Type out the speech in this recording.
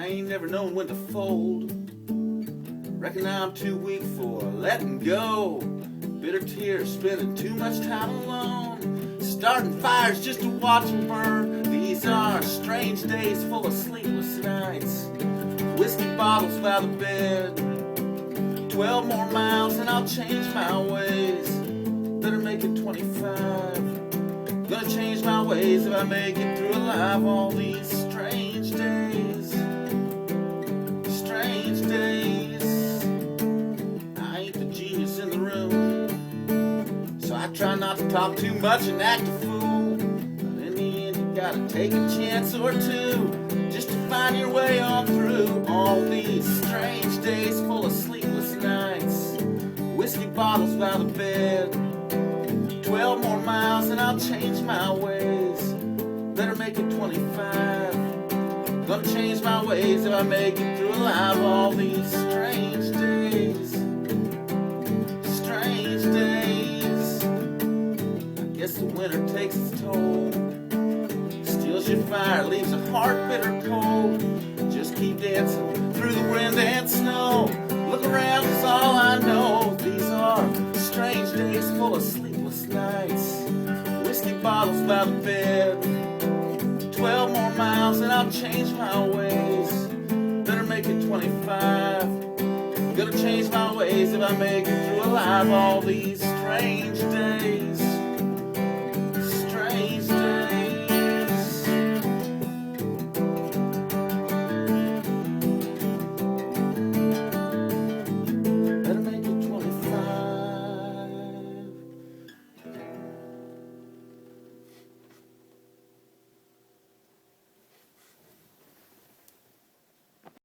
ain't never known when to fold. Reckon I'm too weak for letting go. Bitter tears, spending too much time alone. Starting fires just to watch them burn. These are strange days full of sleepless nights. Whiskey bottles by the bed. 12 more miles and I'll change my ways. Better make it 25. Gonna change my ways if I make it through alive. All these strange days. Strange days. I ain't the genius in the room, so I try not to talk too much and act a fool. But in the end, you gotta take a chance or two just to find your way on through all these strange days full of sleepless nights. Whiskey bottles by the bed. 12 more miles and I'll change my ways. Better make it 25. Gonna change my ways if I make it through alive. All these strange days. Strange days. I guess the winter takes its toll. Steals your fire, leaves a heart bitter cold. Just keep dancing through the wind and snow. Look around, it's all I know. These are strange days full of sleepless nights. Whiskey bottles by the bed. 12 more miles and I'll change my ways. Better make it 25. Gonna change my ways if I make it through alive. All these strange days.